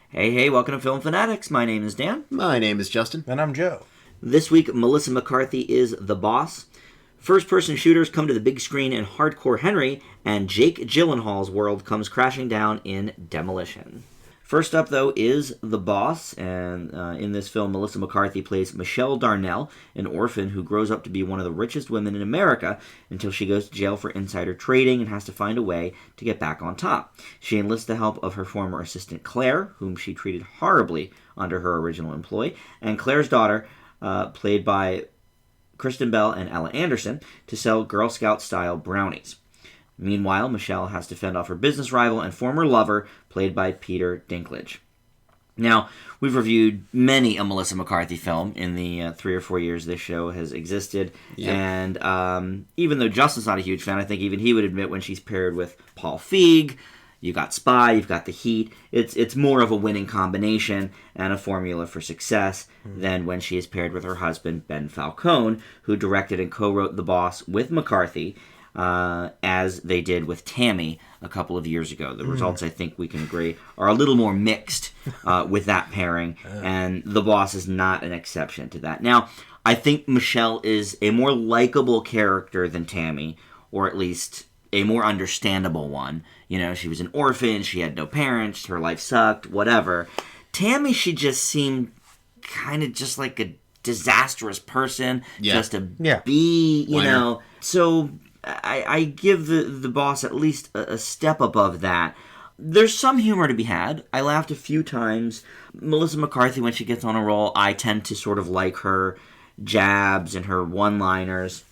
Hey, welcome to Film Fanatics. My name is Dan. My name is Justin. And I'm Joe. This week, Melissa McCarthy is The Boss. First-person shooters come to the big screen in Hardcore Henry, and Jake Gyllenhaal's world comes crashing down in Demolition. First up, though, is The Boss, and in this film, Melissa McCarthy plays Michelle Darnell, an orphan who grows up to be one of the richest women in America until she goes to jail for insider trading and has to find a way to get back on top. She enlists the help of her former assistant Claire, whom she treated horribly under her original employ, and Claire's daughter, played by Kristen Bell and Ella Anderson, to sell Girl Scout-style brownies. Meanwhile, Michelle has to fend off her business rival and former lover, played by Peter Dinklage. Now, we've reviewed many a Melissa McCarthy film in the 3 or 4 years this show has existed. Yep. And even though Justin's not a huge fan, I think even he would admit when she's paired with Paul Feig, you got Spy, you've got The Heat. It's more of a winning combination and a formula for success than when she is paired with her husband, Ben Falcone, who directed and co-wrote The Boss with McCarthy, as they did with Tammy a couple of years ago. The results, I think we can agree, are a little more mixed with that pairing, and The Boss is not an exception to that. Now, I think Michelle is a more likable character than Tammy, or at least a more understandable one. You know, she was an orphan, she had no parents, her life sucked, whatever. Tammy, she just seemed kind of just like a disastrous person, just a bee, you know. So I give the Boss at least a step above that. There's some humor to be had. I laughed a few times. Melissa McCarthy, when she gets on a roll, I tend to sort of like her jabs and her one-liners.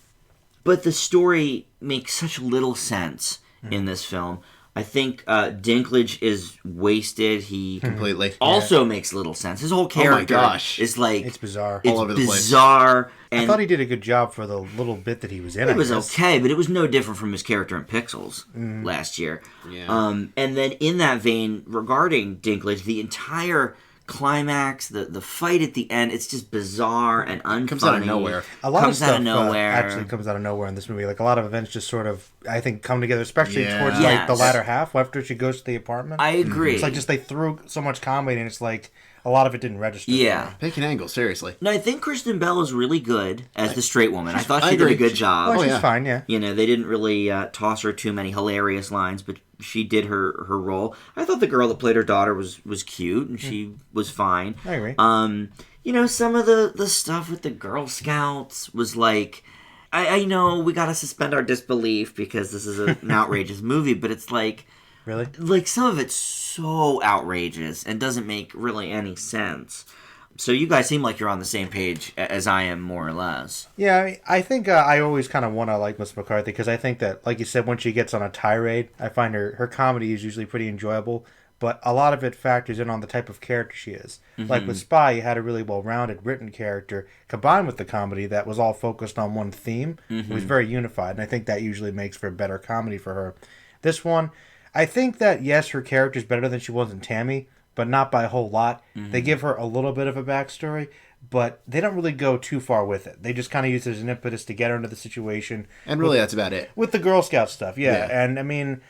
But the story makes such little sense in this film. I think Dinklage is wasted. He completely also makes little sense. His whole character is like... It's bizarre. It's all over the bizarre. place. And I thought he did a good job for the little bit that he was in. It was okay, but it was no different from his character in Pixels last year. Yeah. And then in that vein, regarding Dinklage, the entire climax, the fight at the end, it's just bizarre and unfunny. Comes out of nowhere. A lot of stuff actually comes out of nowhere in this movie. Like, a lot of events just sort of, I think, come together, especially towards like the latter half, after she goes to the apartment. I agree. It's like just they threw so much comedy, and it's like a lot of it didn't register. Yeah. Pick an angle, seriously. No, I think Kristen Bell is really good as the straight woman. I thought she did a good job. Oh, she's fine, yeah. You know, they didn't really toss her too many hilarious lines, but she did her role. I thought the girl that played her daughter was cute, and she was fine. I agree. You know, some of the stuff with the Girl Scouts was like... I know we gotta suspend our disbelief because this is an outrageous movie, but it's like... Really? Like, some of it's so outrageous and doesn't make really any sense. So you guys seem like you're on the same page as I am, more or less. Yeah, I think I always kind of want to like Miss McCarthy because I think that, like you said, when she gets on a tirade, I find her comedy is usually pretty enjoyable, but a lot of it factors in on the type of character she is. Mm-hmm. Like with Spy, you had a really well-rounded written character combined with the comedy that was all focused on one theme. Mm-hmm. It was very unified, and I think that usually makes for better comedy for her. This one, I think that, yes, her character's better than she was in Tammy, but not by a whole lot. Mm-hmm. They give her a little bit of a backstory, but they don't really go too far with it. They just kind of use it as an impetus to get her into the situation. And really, that's about it. With the Girl Scout stuff, yeah. And, I mean,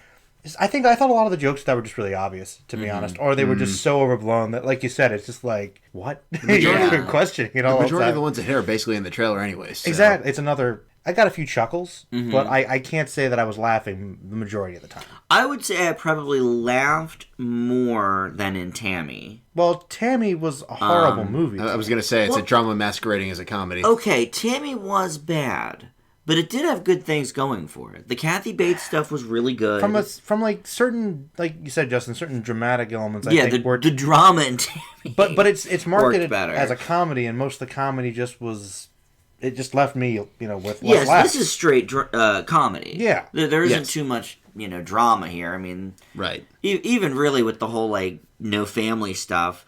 I thought a lot of the jokes that were just really obvious, to be honest. Or they were just so overblown that, like you said, it's just like, what? You're not even questioning it all. The majority of the ones that hit are basically in the trailer anyways. So. Exactly. It's another... I got a few chuckles, but I can't say that I was laughing the majority of the time. I would say I probably laughed more than in Tammy. Well, Tammy was a horrible movie. I was going to say, it's a drama masquerading as a comedy. Okay, Tammy was bad, but it did have good things going for it. The Kathy Bates stuff was really good. From like certain, like you said, Justin, certain dramatic elements. I think the drama in Tammy. But it's marketed as a comedy, and most of the comedy just was... It just left me, you know, with less laughs. This is straight comedy. Yeah. There isn't too much, you know, drama here. I mean... Right. Even really with the whole, like, no family stuff,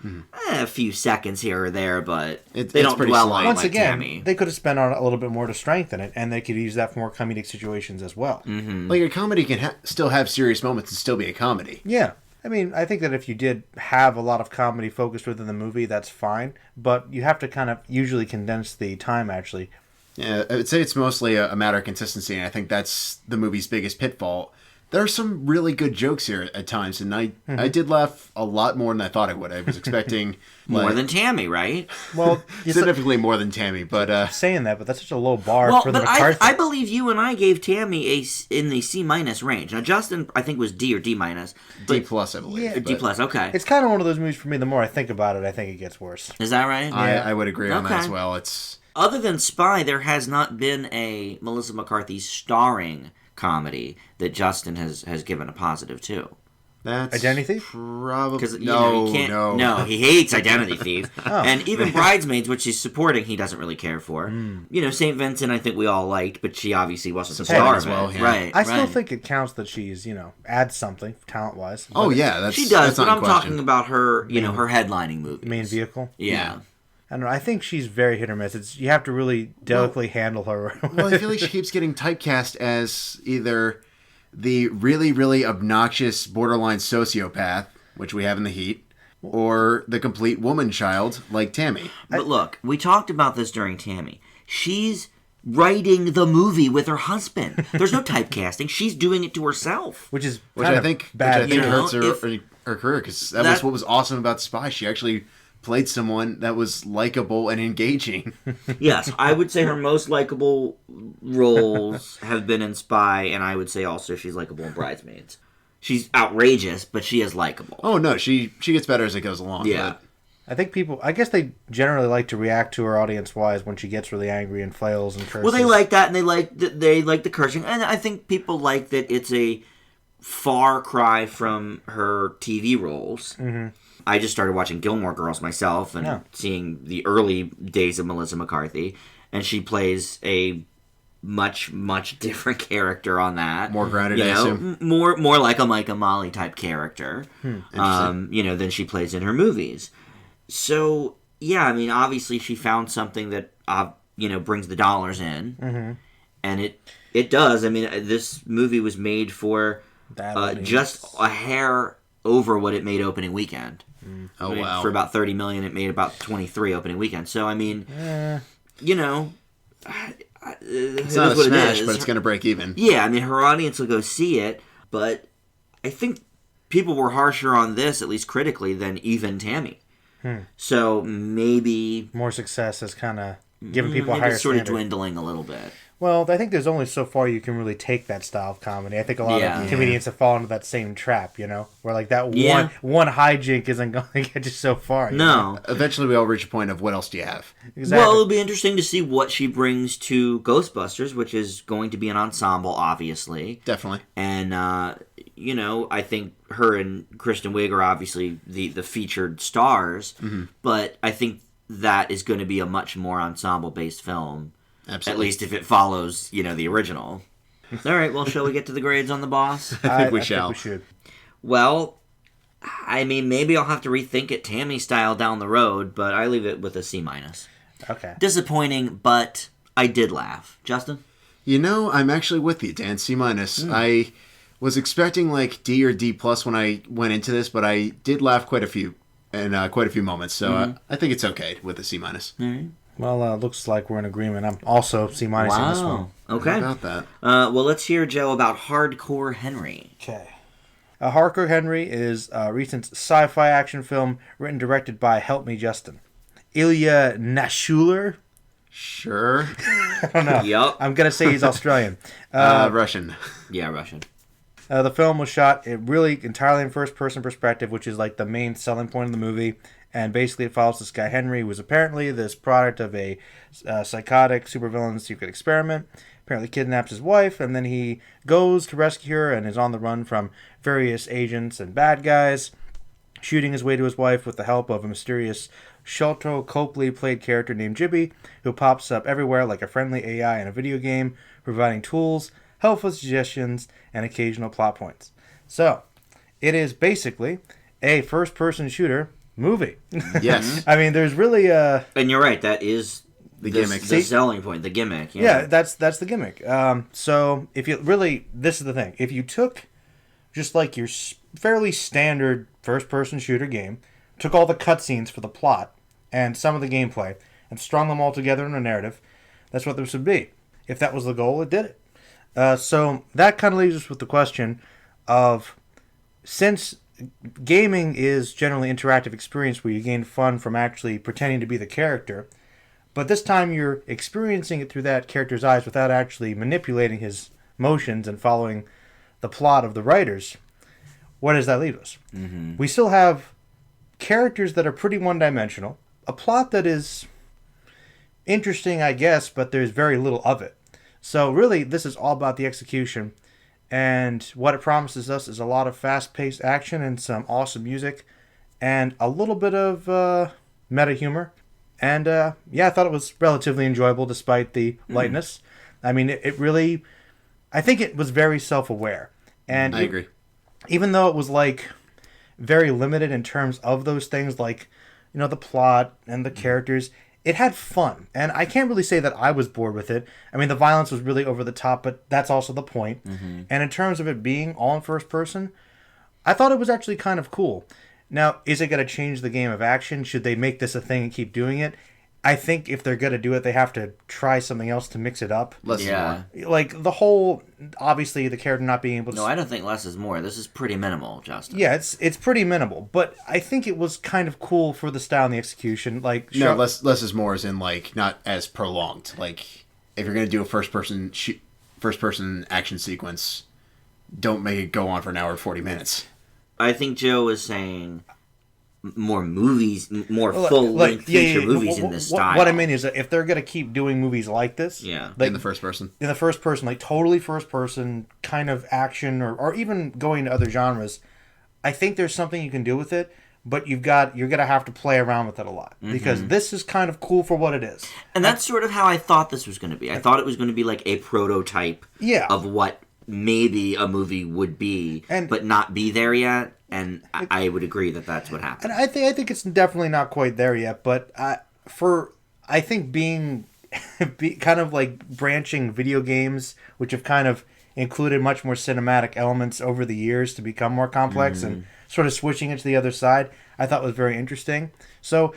a few seconds here or there, but they don't dwell on it Once like again, Tammy. They could have spent on it a little bit more to strengthen it, and they could use that for more comedic situations as well. Mm-hmm. Like, a comedy can still have serious moments and still be a comedy. Yeah. I mean, I think that if you did have a lot of comedy focused within the movie, that's fine. But you have to kind of usually condense the time, actually. Yeah, I would say it's mostly a matter of consistency, and I think that's the movie's biggest pitfall. There are some really good jokes here at times, and I did laugh a lot more than I thought I would. I was expecting more than Tammy, right? Well, significantly more than Tammy, but saying that, but that's such a low bar for the McCarthy. I believe you and I gave Tammy in the C- range. Now Justin, I think was D or D-. D+, I believe. Yeah. D+, okay. It's kind of one of those movies for me. The more I think about it, I think it gets worse. Is that right? I would agree on that as well. It's other than Spy, there has not been a Melissa McCarthy starring comedy that Justin has given a positive to. That's Identity Thief? Probably Because no, he hates Identity Thief, and even Bridesmaids, which she's supporting, he doesn't really care for. St. Vincent, I think we all liked, but she obviously wasn't the star as well. Yeah. Right? I still think it counts that she's adds something talent wise. Oh yeah, she does. But I'm talking about her, her headlining movies, main vehicle. Yeah. I don't know. I think she's very hit or miss. You have to really delicately handle her. Well, I feel like she keeps getting typecast as either the really, really obnoxious borderline sociopath, which we have in The Heat, or the complete woman child like Tammy. But look, we talked about this during Tammy. She's writing the movie with her husband. There's no typecasting. She's doing it to herself. Which I think bad. hurts her career, because that was what was awesome about Spy. She actually played someone that was likable and engaging. Yes, I would say her most likable roles have been in Spy, and I would say also she's likable in Bridesmaids. She's outrageous, but she is likable. Oh no, she gets better as it goes along. Yeah. But I guess they generally like to react to her audience-wise when she gets really angry and flails and curses. Well, they like that, and they like the cursing, and I think people like that it's a far cry from her TV roles. Mm-hmm. I just started watching Gilmore Girls myself and seeing the early days of Melissa McCarthy, and she plays a much, much different character on that. More grounded, I assume. More like a Mike and Molly type character, than she plays in her movies. So, yeah, I mean, obviously she found something that, brings the dollars in, and it does. I mean, this movie was made for just a hair over what it made opening weekend. Oh, wow. For about $30 million, it made about 23 opening weekend. So, I mean, it's not a smash, but it's going to break even. Yeah, I mean, her audience will go see it, but I think people were harsher on this, at least critically, than even Tammy. So maybe more success has kind of given people a higher it's sort standard. of dwindling a little bit. Well, I think there's only so far you can really take that style of comedy. I think a lot of comedians have fallen into that same trap, where like that one hijink isn't going to get you so far. No. Eventually we all reach a point of what else do you have? Exactly. Well, it'll be interesting to see what she brings to Ghostbusters, which is going to be an ensemble, obviously. Definitely. And, I think her and Kristen Wiig are obviously the featured stars, but I think that is going to be a much more ensemble-based film. Absolutely. At least if it follows, the original. All right, well, shall we get to the grades on The Boss? I think we shall. Think we should. Well, I mean, maybe I'll have to rethink it Tammy style down the road, but I leave it with a C-. Okay. Disappointing, but I did laugh. Justin? I'm actually with you, Dan. C-. I was expecting like D or D+ when I went into this, but I did laugh quite a few moments, so I think it's okay with a C-. Mm-hmm. Well, looks like we're in agreement. I'm also C- in this one. Okay. How about that? Well, let's hear, Joe, about Hardcore Henry. Okay. Hardcore Henry is a recent sci-fi action film written and directed by, help me, Justin, Ilya Nashuler. Sure. I don't know. Yep. I'm going to say he's Australian. Russian. Yeah, Russian. The film was shot really entirely in first-person perspective, which is like the main selling point of the movie. And basically it follows this guy, Henry, who was apparently this product of a psychotic supervillain secret experiment. Apparently kidnaps his wife, and then he goes to rescue her and is on the run from various agents and bad guys, shooting his way to his wife with the help of a mysterious Sholto Copley-played character named Jibby, who pops up everywhere like a friendly AI in a video game, providing tools, helpful suggestions, and occasional plot points. So, it is basically a first-person shooter movie. Yes. I mean, there's really And you're right, that is the gimmick. The selling point, the gimmick. Yeah, that's the gimmick. So, if you really, this is the thing. If you took just like your fairly standard first-person shooter game, took all the cutscenes for the plot and some of the gameplay, and strung them all together in a narrative, that's what this would be. If that was the goal, it did it. So, that kind of leaves us with the question, of, since gaming is generally interactive experience where you gain fun from actually pretending to be the character, but this time you're experiencing it through that character's eyes without actually manipulating his motions and following the plot of the writers, where does that leave us? Mm-hmm. We still have characters that are pretty one-dimensional, a plot that is interesting, I guess, but there's very little of it. So really, this is all about the execution, and what it promises us is a lot of fast-paced action and some awesome music, and a little bit of meta humor. And yeah, I thought it was relatively enjoyable despite the lightness. I mean, it really, I think it was very self-aware. And I agree. Even though it was like very limited in terms of those things, like, you know, the plot and the characters, it had fun. And I can't really say that I was bored with it. I mean, the violence was really over the top, but that's also the point. Mm-hmm. And in terms of it being all in first person, I thought it was actually kind of cool. Now, is it going to change the game of action? Should they make this a thing and keep doing it? I think if they're going to do it, they have to try something else to mix it up. Less is more. Like, the whole, obviously, the character not being able to... No, I don't think less is more. This is pretty minimal, Justin. Yeah, it's pretty minimal. But I think it was kind of cool for the style and the execution. Like, no, less is more as in, like, not as prolonged. Like, if you're going to do a first-person action sequence, don't make it go on for an hour and 40 minutes. I think Joe was saying more movies, more full-length feature movies in this style. What I mean is that if they're going to keep doing movies like this... Yeah. Like, in the first person, like totally first person kind of action, or even going to other genres, I think there's something you can do with it, but you're going to have to play around with it a lot. Mm-hmm. Because this is kind of cool for what it is. And that's sort of how I thought this was going to be. I thought it was going to be like a prototype of what maybe a movie would be, but not be there yet. And I would agree that that's what happened. And I think it's definitely not quite there yet. But I think being kind of like branching video games, which have kind of included much more cinematic elements over the years to become more complex, and sort of switching it to the other side, I thought was very interesting. So,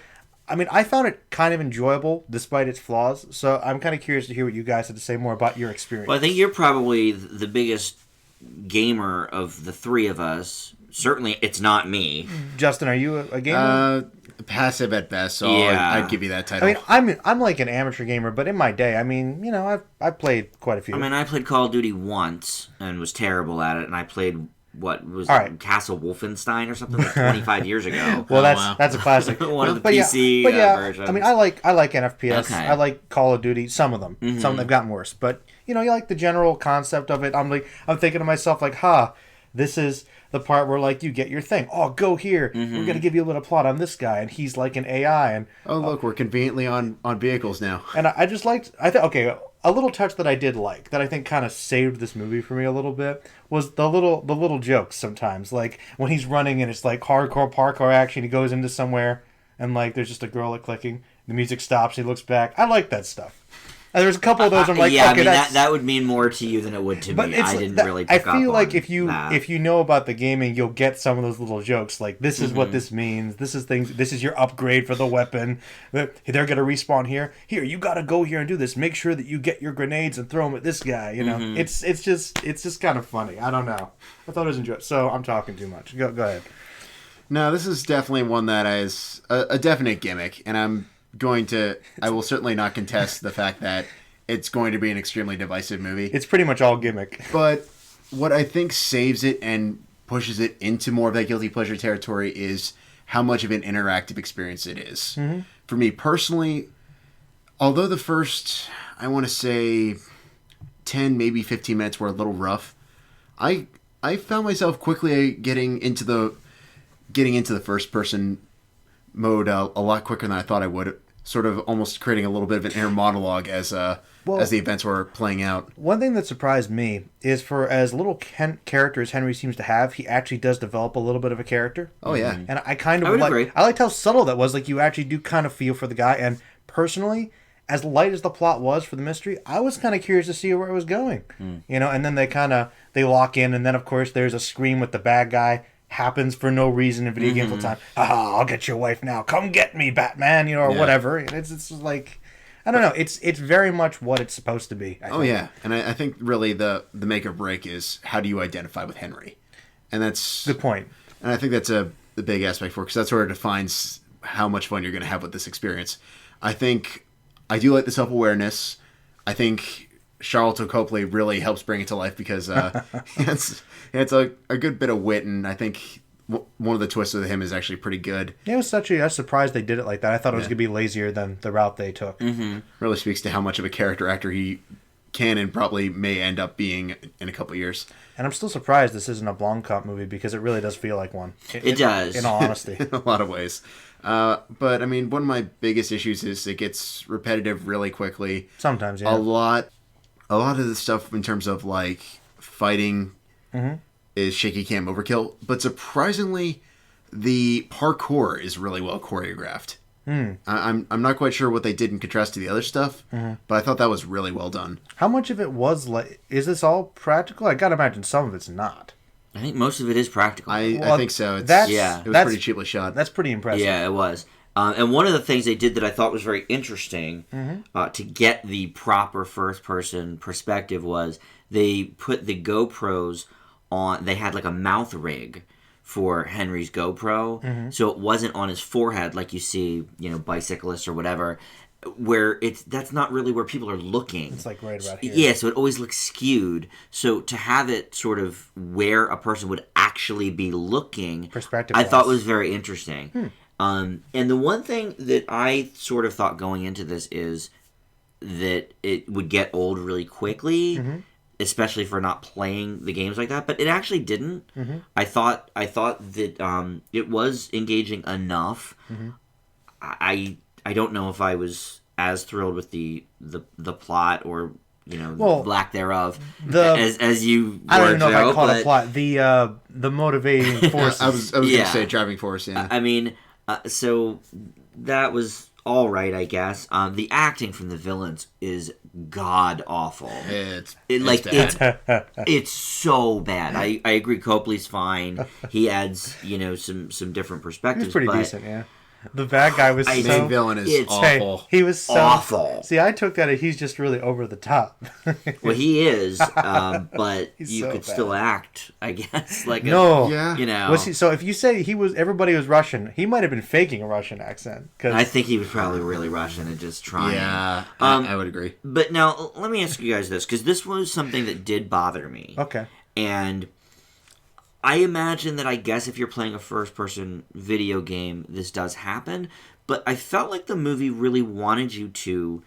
I mean, I found it kind of enjoyable despite its flaws. So I'm kind of curious to hear what you guys had to say more about your experience. Well, I think you're probably the biggest gamer of the three of us. Certainly, it's not me. Justin, are you a gamer? Passive at best, so yeah. I'd give you that title. I mean, I'm like an amateur gamer, but in my day, I mean, you know, I've played quite a few. I mean, I played Call of Duty once and was terrible at it, and I played Castle Wolfenstein or something like 25 years ago. Well, that's a classic. One of the PC versions. I mean, I like NFPS. Okay. I like Call of Duty. Some of them. Mm-hmm. Some of them have gotten worse, but you know, you like the general concept of it. I'm thinking to myself like, this is the part where, like, you get your thing. Oh, go here. Mm-hmm. We're going to give you a little plot on this guy, and he's like an AI. And oh, look, we're conveniently on vehicles now. And I just liked... a little touch that I did like, that I think kind of saved this movie for me a little bit, was the little jokes sometimes. Like, when he's running and it's, like, hardcore parkour action, he goes into somewhere, and, like, there's just a girl clicking. The music stops, he looks back. I like that stuff. And there's a couple of those I'm like, yeah, okay, I mean, that would mean more to you than it would to me. I didn't really pick up on that. I feel like if you know about the gaming, you'll get some of those little jokes. Like, this is what this means. This is your upgrade for the weapon. They're going to respawn here. Here, you got to go here and do this. Make sure that you get your grenades and throw them at this guy. You know, it's just kind of funny. I don't know. I thought it was enjoyable. So I'm talking too much. Go ahead. No, this is definitely one that is a definite gimmick, and I will certainly not contest the fact that it's going to be an extremely divisive movie. It's pretty much all gimmick. But what I think saves it and pushes it into more of that guilty pleasure territory is how much of an interactive experience it is. Mm-hmm. For me personally, although the first, I want to say, 10, maybe 15 minutes were a little rough, I found myself quickly getting into the first person mode a lot quicker than I thought I would, sort of almost creating a little bit of an inner monologue as the events were playing out. One thing that surprised me is, for as little character as Henry seems to have, he actually does develop a little bit of a character. Oh yeah. And I liked how subtle that was. Like, you actually do kind of feel for the guy. And personally, as light as the plot was for the mystery, I was kind of curious to see where it was going. You know, and then they lock in, and then of course there's a scream with the bad guy. Happens for no reason in video games all the time. I'll get your wife now. Come get me, Batman, you know, or whatever. It's just like, I don't know. It's very much what it's supposed to be. I think. Yeah. And I think really the make or break is, how do you identify with Henry? And that's Good point. And I think that's the big aspect for it, because that sort of defines how much fun you're going to have with this experience. I do like the self-awareness. I think Charlton Copley really helps bring it to life, because it's a good bit of wit, and I think one of the twists with him is actually pretty good. Yeah, I was surprised they did it like that. I thought it was going to be lazier than the route they took. Mm-hmm. Really speaks to how much of a character actor he can and probably may end up being in a couple of years. And I'm still surprised this isn't a Blomkamp movie, because it really does feel like one. It does. In all honesty. In a lot of ways. But, I mean, one of my biggest issues is it gets repetitive really quickly. Sometimes, yeah. A lot of the stuff in terms of, like, fighting is shaky cam overkill. But surprisingly, the parkour is really well choreographed. I'm not quite sure what they did in contrast to the other stuff, but I thought that was really well done. How much of it was like? Is this all practical? I gotta imagine some of it's not. I think most of it is practical. I think so. It was pretty cheaply shot. That's pretty impressive. Yeah, it was. And one of the things they did that I thought was very interesting to get the proper first-person perspective was they put the GoPros on. They had like a mouth rig for Henry's GoPro, so it wasn't on his forehead like you see, bicyclists or whatever, where that's not really where people are looking. It's like right about here. Yeah, so it always looks skewed. So to have it sort of where a person would actually be looking, I thought was very interesting. And the one thing that I sort of thought going into this is that it would get old really quickly. Especially for not playing the games like that, but it actually didn't. I thought that it was engaging enough. I don't know if I was as thrilled with the plot or lack thereof as you. I don't even know if I call it a plot. The motivating force. I was going to say driving force. Yeah. I mean, so that was all right, I guess. The acting from the villains is god awful. It's so bad. I agree. Copley's fine. He adds some different perspectives. He's pretty decent. Yeah. The bad guy was the main villain is awful. Hey, he was so awful. See, I took that as he's just really over the top. Well, he is, but you could still act, I guess. Was he? So if you say everybody was Russian, he might have been faking a Russian accent. I think he was probably really Russian and just trying. Yeah, I would agree. But now let me ask you guys this, because this was something that did bother me. Okay. And I imagine that, I guess, if you're playing a first-person video game, this does happen. But I felt like the movie really wanted you to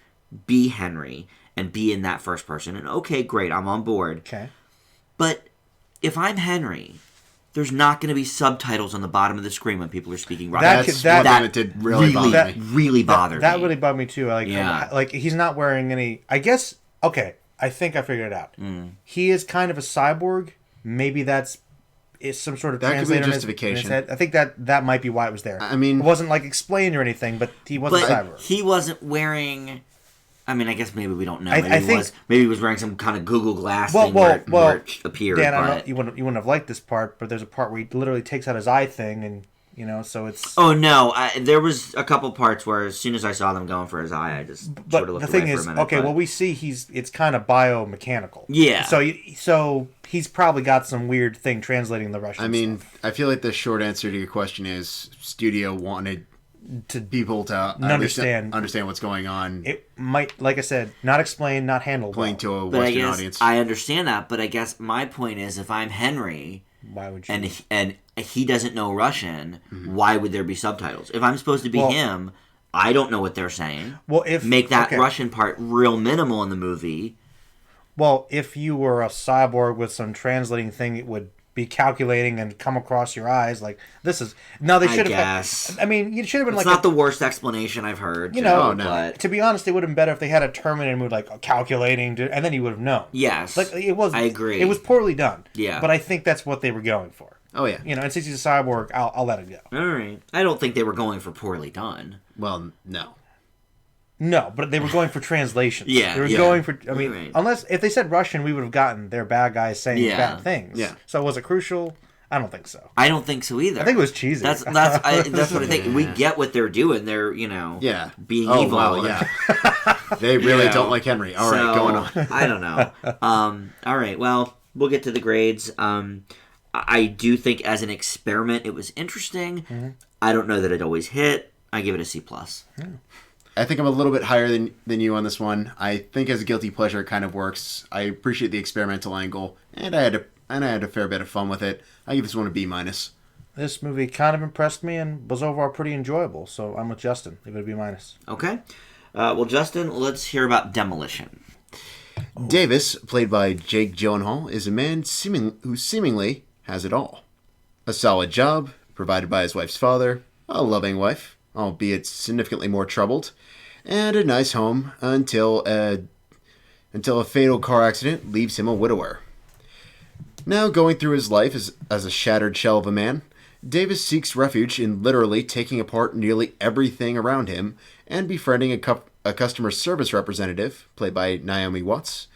be Henry and be in that first person. And okay, great, I'm on board. Okay. But if I'm Henry, there's not going to be subtitles on the bottom of the screen when people are speaking Russian. That did really bother me. Really bothered me. That really bothered me too. Like he's not wearing any. I guess. Okay, I think I figured it out. He is kind of a cyborg. Maybe that's. Is some sort of translator could be justification. In his head. I think that might be why it was there. I mean, it wasn't like explained or anything, but he wasn't cyber. He wasn't wearing. I mean, I guess maybe we don't know. Maybe he was wearing some kind of Google Glass thing where it appeared. Dan, I don't know, you wouldn't have liked this part, but there's a part where he literally takes out his eye thing, and so it's. Oh no! There was a couple parts where as soon as I saw them going for his eye, I just sort of looked away for a minute. Okay, well we see it's kind of biomechanical. Yeah. So he's probably got some weird thing translating the Russian. I mean, stuff. I feel like the short answer to your question is studio wanted people to understand what's going on. It might, like I said, not explain, not handle playing to a Western audience. I understand that, but I guess my point is, if I'm Henry, why would you? And he doesn't know Russian, why would there be subtitles? If I'm supposed to be him, I don't know what they're saying. Well, make that Russian part real minimal in the movie. Well, if you were a cyborg with some translating thing, it would be calculating and come across your eyes like this is. No, they should have. Guess. I mean, you should have been it's like. It's not the worst explanation I've heard. But to be honest, it would have been better if they had a Terminator movie like calculating, and then you would have known. Yes, like it was. I agree. It was poorly done. Yeah, but I think that's what they were going for. Oh yeah, and since he's a cyborg, I'll let it go. All right, I don't think they were going for poorly done. Well, no. No, but they were going for translations. Yeah, they were going for. I mean, unless if they said Russian, we would have gotten their bad guys saying bad things. Yeah. So was it crucial? I don't think so. I don't think so either. I think it was cheesy. That's what I think. We get what they're doing. They're being evil. Well, yeah. They really don't like Henry. All right, going on. I don't know. All right. Well, we'll get to the grades. I do think as an experiment it was interesting. I don't know that it always hit. I give it a C+. I think I'm a little bit higher than you on this one. I think as a guilty pleasure it kind of works. I appreciate the experimental angle, and I had a fair bit of fun with it. I give this one a B-. This movie kind of impressed me and was overall pretty enjoyable, so I'm with Justin. Leave it a B-. Okay. Well, Justin, let's hear about Demolition. Davis, played by Jake Gyllenhaal, is a man who seemingly has it all. A solid job, provided by his wife's father, a loving wife, albeit significantly more troubled, and a nice home until a fatal car accident leaves him a widower. Now going through his life as a shattered shell of a man, Davis seeks refuge in literally taking apart nearly everything around him and befriending a customer service representative, played by Naomi Watts,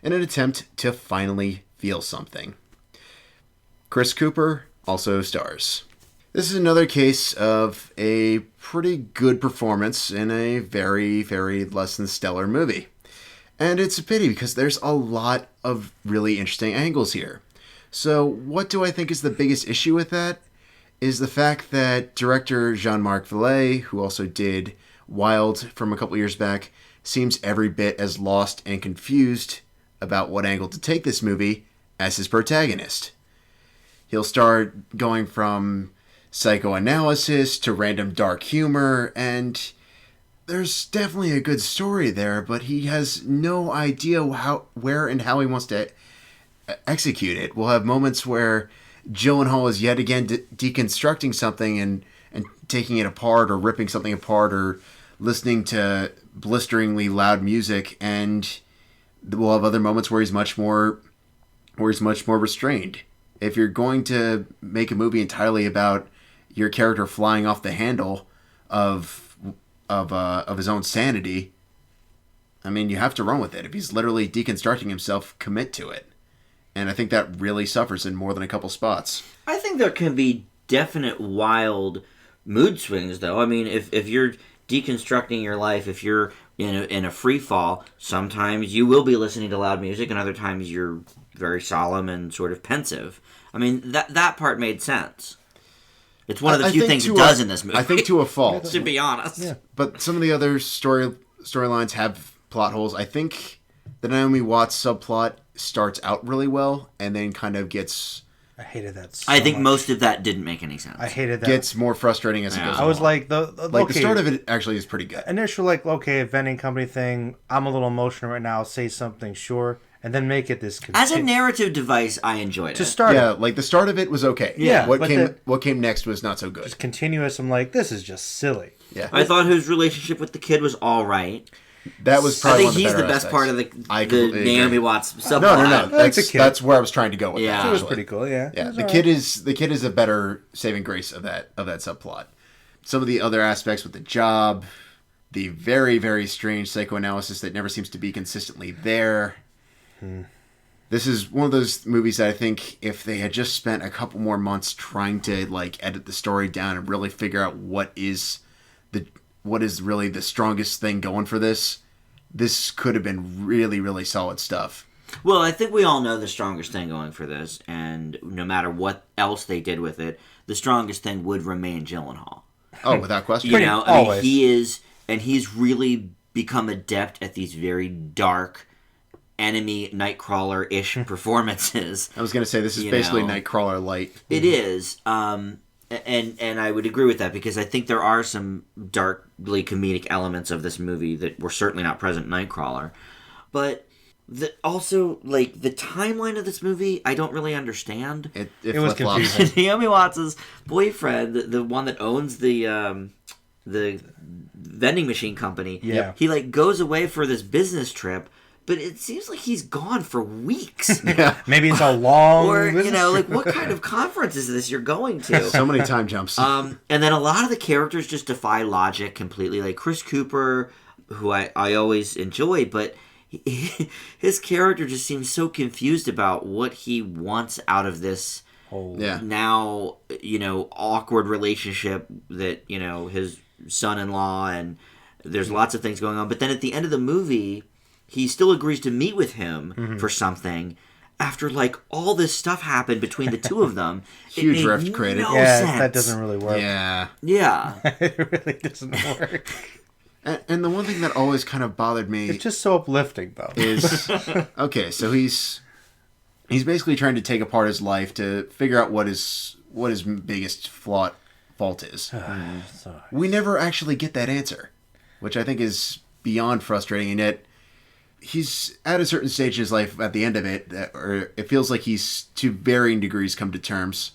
in an attempt to finally feel something. Chris Cooper also stars. This is another case of a pretty good performance in a very, very less than stellar movie. And it's a pity because there's a lot of really interesting angles here. So what do I think is the biggest issue with that? Is the fact that director Jean-Marc Vallée, who also did Wild from a couple years back, seems every bit as lost and confused about what angle to take this movie as his protagonist. He'll start going from psychoanalysis to random dark humor, and there's definitely a good story there, but he has no idea where and how he wants to execute it. We'll have moments where Gyllenhaal is yet again deconstructing something and taking it apart, or ripping something apart, or listening to blisteringly loud music, and we'll have other moments where he's much more restrained. If you're going to make a movie entirely about your character flying off the handle of his own sanity, I mean, you have to run with it. If he's literally deconstructing himself, commit to it. And I think that really suffers in more than a couple spots. I think there can be definite wild mood swings, though. I mean, if you're deconstructing your life, if you're in a free fall, sometimes you will be listening to loud music, and other times you're very solemn and sort of pensive. I mean, that part made sense. It's one of the few things it does in this movie. I think to a fault. To be honest. Yeah. But some of the other storylines have plot holes. I think the Naomi Watts subplot starts out really well and then kind of gets... I hated that so I think much. most of that didn't make any sense. I hated that. Gets more frustrating as it goes on. I was like, the start of it actually is pretty good. Initial, a vending company thing, I'm a little emotional right now, say something, sure, and then make it this... As a narrative device, I enjoyed it. To start it. The start of it was okay. Yeah. What came next was not so good. Just continuous, I'm like, this is just silly. Yeah. I thought his relationship with the kid was all right. That was I probably think one of the he's better the best aspects. part of the Naomi agree. Watts subplot. No. It's a kid. That's where I was trying to go with Yeah. that. It was actually. pretty cool, yeah. Yeah, It was the all kid right. is a better saving grace of that subplot. Some of the other aspects with the job, the very, very strange psychoanalysis that never seems to be consistently there. This is one of those movies that I think if they had just spent a couple more months trying to edit the story down and really figure out what is really the strongest thing going for this could have been really, really solid stuff. Well, I think we all know the strongest thing going for this, and no matter what else they did with it, the strongest thing would remain Gyllenhaal. Oh, without question. You know, I mean, always. he's really become adept at these very dark, enemy Nightcrawler-ish performances. I was going to say, this is basically Nightcrawler light. It is, and I would agree with that, because I think there are some darkly comedic elements of this movie that were certainly not present in Nightcrawler. But also, the timeline of this movie, I don't really understand. It was flip-flops. confusing. Naomi Watts' boyfriend, the one that owns the vending machine company, Yeah. he goes away for this business trip, but it seems like he's gone for weeks. Maybe it's a long... Or, what kind of conference is this you're going to? So many time jumps. And then a lot of the characters just defy logic completely. Like Chris Cooper, who I always enjoy, but his character just seems so confused about what he wants out of this now, awkward relationship that, his son-in-law, and there's lots of things going on. But then at the end of the movie, he still agrees to meet with him for something. after like all this stuff happened between the two of them. Huge it made rift created. No Yeah, sense. that doesn't really work. Yeah. Yeah. It really doesn't work. And the one thing that always kind of bothered me It's just so uplifting, though. is okay. So he's basically trying to take apart his life to figure out what his biggest fault is. We never actually get that answer, which I think is beyond frustrating. And yet, he's at a certain stage in his life at the end of it, or it feels like he's to varying degrees come to terms.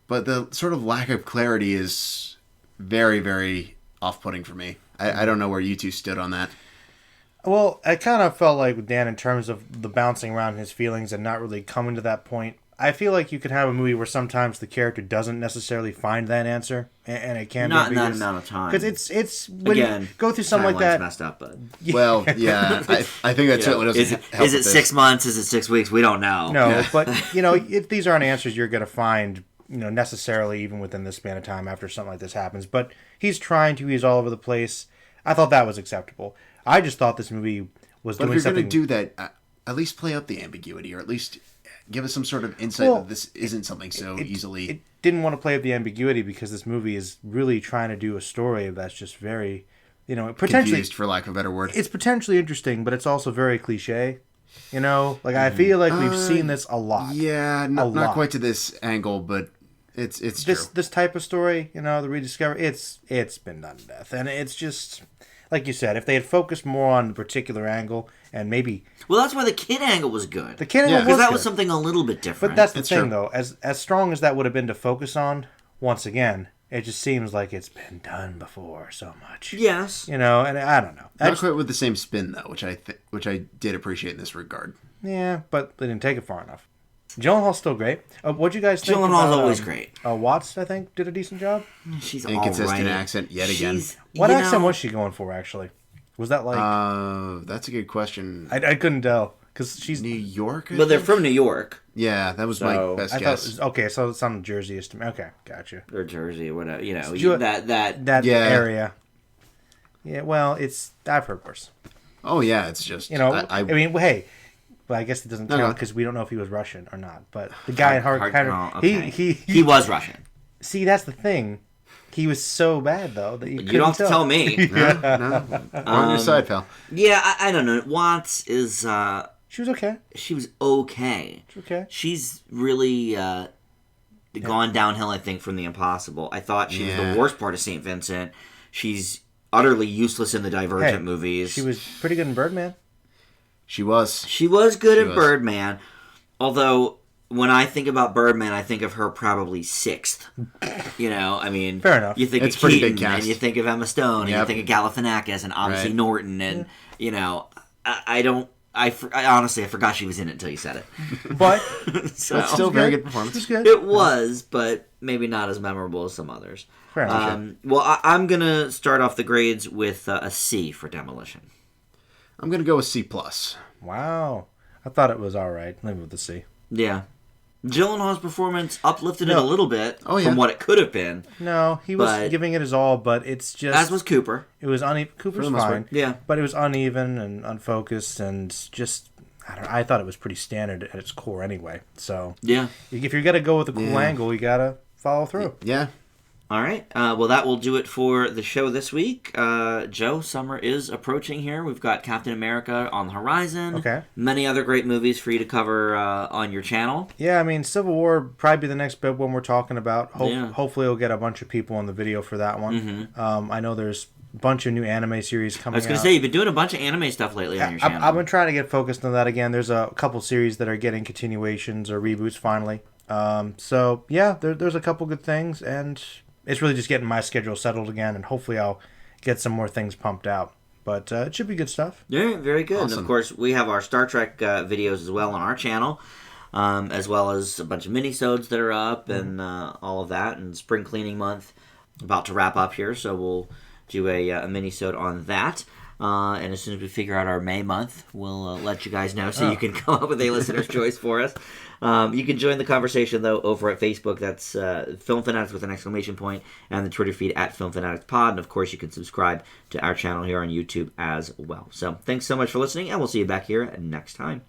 But the sort of lack of clarity is very, very off-putting for me. I don't know where you two stood on that. Well, I kind of felt like with Dan in terms of the bouncing around his feelings and not really coming to that point. I feel like you could have a movie where sometimes the character doesn't necessarily find that answer, and it can Not be in that amount of time. because it's when Again, you go through something like timeline's that. messed up, but Well, yeah, I think that certainly doesn't help is it with this. 6 months? Is it 6 weeks? We don't know. No, Yeah. but if these aren't answers you're going to find, necessarily even within this span of time after something like this happens. But he's trying to. He's all over the place. I thought that was acceptable. I just thought this movie was But if doing you're something. going to do that, at least play up the ambiguity, or at least give us some sort of insight Well, that this isn't something so easily. It didn't want to play up the ambiguity because this movie is really trying to do a story that's just very, potentially confused, for lack of a better word. it's potentially interesting, but it's also very cliche. I feel like we've seen this a lot. Yeah, not lot. quite to this angle, but it's This true. this type of story, the rediscovery, it's been done to death, and it's just like you said. If they had focused more on the particular angle and maybe Well, that's why the kid angle was good. the kid Yeah. angle Because that good. was something a little bit different. But that's the It's thing, true. though. As strong as that would have been to focus on, once again, it just seems like it's been done before so much. yes. And I don't know. Not quite with the same spin though, which I did appreciate in this regard. Yeah, but they didn't take it far enough. Gyllenhaal's still great. What'd you guys think Gyllenhaal's about, always great. Watts, I think, did a decent job. She's Inconsistent all right. accent yet again. What you accent know, was she going for, actually? Was that like... That's a good question. I couldn't tell, because she's... New York? I But they're think? from New York Yeah, that was So, my best I thought, guess. okay, so it sounded Jersey-ish to me. Okay, gotcha. or Jersey or whatever. Ju- That That Yeah. area. Yeah, well, I've heard worse. Oh yeah, it's just I mean, hey, but I guess it doesn't No, count no. because we don't know if he was Russian or not. But the guy in Hard oh, okay. he was Russian. see, that's the thing. He was so bad though that You don't have to tell me. no, on your side, pal. Yeah, I don't know. Watts is She was okay. she was okay. Okay. She's really gone downhill, I think, from The Impossible. I thought she was Yeah. the worst part of St. Vincent. She's utterly useless in the Divergent Hey, movies. She was pretty good in Birdman. She was good at was. Birdman, although when I think about Birdman, I think of her probably sixth. I mean, Fair enough. You think It's of pretty Keaton, big cast. and you think of Emma Stone, and you Yep. think of Galifianakis, and obviously Right. Norton, and I don't. I honestly, I forgot she was in it until you said it. But So, But still, very good it performance. was good. it was, but maybe not as memorable as some others. Fair enough. Well, I'm gonna start off the grades with a C for Demolition. I'm gonna go with C plus. Wow. I thought it was all right. Leave it with the C. Yeah. Gyllenhaal's performance uplifted it No. a little bit Oh, yeah. from what it could have been, No, he was But- giving it his all, but it's just as was Cooper. it was uneven. Cooper's the most fine. part. Yeah. But it was uneven and unfocused and just I thought it was pretty standard at its core anyway. So Yeah. if you're gonna go with a cool Yeah. angle, you gotta follow through. Yeah. All right. Well, that will do it for the show this week. Joe, summer is approaching here. We've got Captain America on the horizon. Okay. Many other great movies for you to cover on your channel. Yeah, I mean Civil War probably be the next big one we're talking about. Yeah. Hopefully, we'll get a bunch of people on the video for that one. I know there's a bunch of new anime series coming I was going out. to say, you've been doing a bunch of anime stuff lately on your channel. I've been trying to get focused on that again. There's a couple series that are getting continuations or reboots finally. So yeah, there's a couple good things, and it's really just getting my schedule settled again, and hopefully I'll get some more things pumped out. But it should be good stuff. Yeah, very good. And Awesome. of course, we have our Star Trek videos as well on our channel, as well as a bunch of minisodes that are up and all of that. And spring cleaning month about to wrap up here, so we'll do a minisode on that. And as soon as we figure out our May month, we'll let you guys know so you can come up with a listener's choice for us. You can join the conversation, though, over at Facebook. That's Film Fanatics with an exclamation point, and the Twitter feed at Film Fanatics Pod. And, of course, you can subscribe to our channel here on YouTube as well. So thanks so much for listening, and we'll see you back here next time.